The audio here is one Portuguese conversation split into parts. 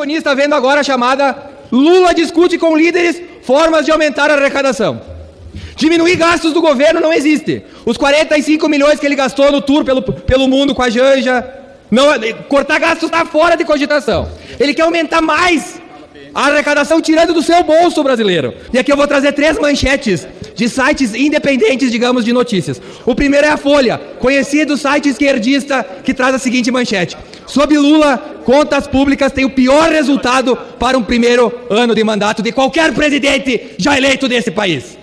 Microfonia está vendo agora a chamada Lula discute com líderes formas de aumentar a arrecadação. Diminuir gastos do governo não existe. Os 45 milhões que ele gastou no tour pelo mundo com a Janja, não, cortar gastos está fora de cogitação. Ele quer aumentar mais a arrecadação tirando do seu bolso brasileiro. E aqui eu vou trazer 3 manchetes de sites independentes, digamos, de notícias. O primeiro é a Folha, conhecido site esquerdista, que traz a seguinte manchete: sob Lula, contas públicas têm o pior resultado para um primeiro ano de mandato de qualquer presidente já eleito desse país.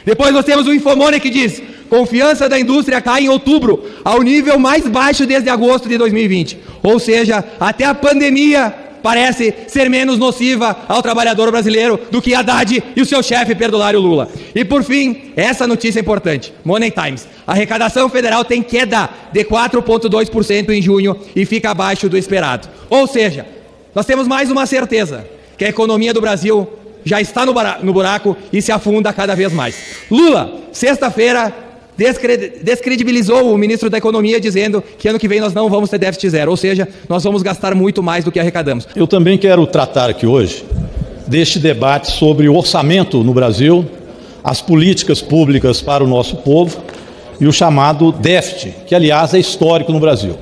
Depois nós temos o Infomoney, que diz: confiança da indústria cai em outubro ao nível mais baixo desde agosto de 2020. Ou seja, até a pandemia parece ser menos nociva ao trabalhador brasileiro do que Haddad e o seu chefe perdulário Lula. E por fim, essa notícia é importante: Money Times. A arrecadação federal tem queda de 4,2% em junho e fica abaixo do esperado. Ou seja, nós temos mais uma certeza: que a economia do Brasil já está no buraco e se afunda cada vez mais. Lula, sexta-feira, descredibilizou o ministro da Economia, dizendo que ano que vem nós não vamos ter déficit zero, ou seja, nós vamos gastar muito mais do que arrecadamos. Eu também quero tratar aqui hoje deste debate sobre o orçamento no Brasil, as políticas públicas para o nosso povo e o chamado déficit, que aliás é histórico no Brasil.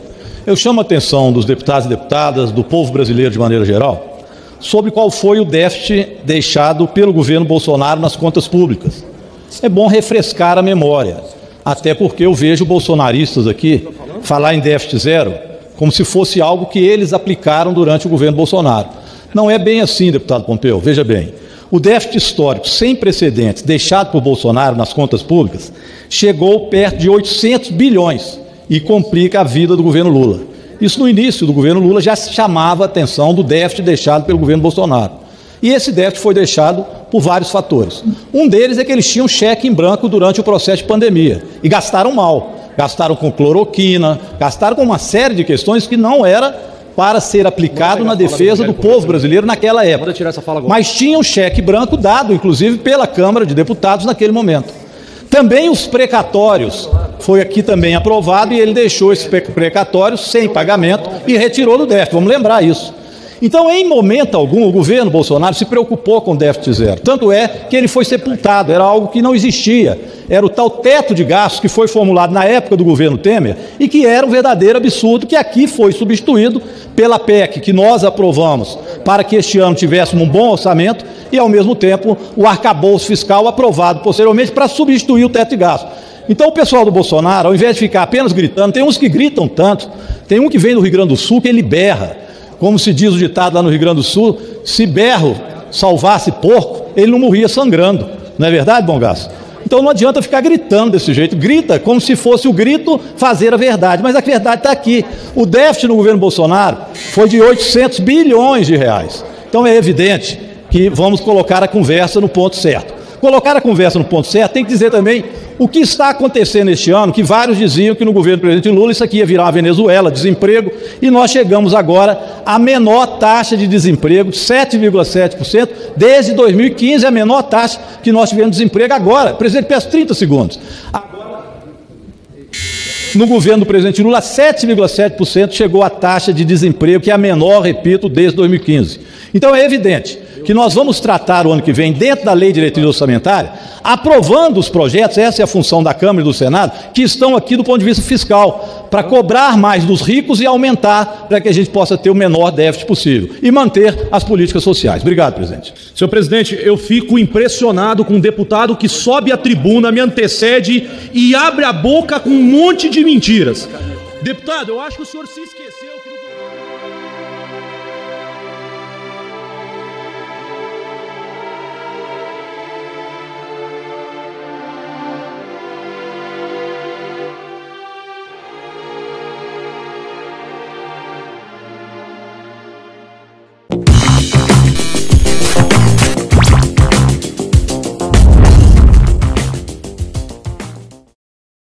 Eu chamo a atenção dos deputados e deputadas, do povo brasileiro de maneira geral, sobre qual foi o déficit deixado pelo governo Bolsonaro nas contas públicas. É bom refrescar a memória, até porque eu vejo bolsonaristas aqui falar em déficit zero como se fosse algo que eles aplicaram durante o governo Bolsonaro. Não é bem assim, deputado Pompeu, veja bem. O déficit histórico sem precedentes deixado por Bolsonaro nas contas públicas chegou perto de 800 bilhões e complica a vida do governo Lula. Isso no início do governo Lula já se chamava a atenção do déficit deixado pelo governo Bolsonaro. E esse déficit foi deixado por vários fatores. Um deles é que eles tinham cheque em branco durante o processo de pandemia e gastaram mal. Gastaram com cloroquina, gastaram com uma série de questões que não era para ser aplicado na defesa do povo brasileiro naquela época. Mas tinham cheque branco dado, inclusive, pela Câmara de Deputados naquele momento. Também os precatórios, foi aqui também aprovado, e ele deixou esses precatórios sem pagamento e retirou do déficit, vamos lembrar isso. Então, em momento algum, o governo Bolsonaro se preocupou com o déficit zero. Tanto é que ele foi sepultado, era algo que não existia. Era o tal teto de gastos que foi formulado na época do governo Temer e que era um verdadeiro absurdo, que aqui foi substituído pela PEC, que nós aprovamos para que este ano tivéssemos um bom orçamento e, ao mesmo tempo, o arcabouço fiscal aprovado posteriormente para substituir o teto de gastos. Então, o pessoal do Bolsonaro, ao invés de ficar apenas gritando, tem uns que gritam tanto, tem um que vem do Rio Grande do Sul que ele berra. Como se diz o ditado lá no Rio Grande do Sul: se berro salvasse porco, ele não morria sangrando. Não é verdade, bom gasto? Então não adianta ficar gritando desse jeito. Grita como se fosse o grito fazer a verdade. Mas a verdade está aqui. O déficit no governo Bolsonaro foi de 800 bilhões de reais. Então é evidente que vamos colocar a conversa no ponto certo. Colocar a conversa no ponto certo tem que dizer também o que está acontecendo este ano, que vários diziam que no governo do presidente Lula isso aqui ia virar uma Venezuela, desemprego, e nós chegamos agora à menor taxa de desemprego, 7,7%, desde 2015, a menor taxa que nós tivemos de desemprego agora. Presidente, peço 30 segundos. No governo do presidente Lula, 7,7% chegou a taxa de desemprego, que é a menor, repito, desde 2015. Então é evidente que nós vamos tratar o ano que vem, dentro da Lei de Diretriz Orçamentária, aprovando os projetos, essa é a função da Câmara e do Senado, que estão aqui do ponto de vista fiscal, para cobrar mais dos ricos e aumentar para que a gente possa ter o menor déficit possível e manter as políticas sociais. Obrigado, presidente. Senhor presidente, eu fico impressionado com um deputado que sobe à tribuna, me antecede e abre a boca com um monte de mentiras. Deputado, eu acho que o senhor se esqueceu que...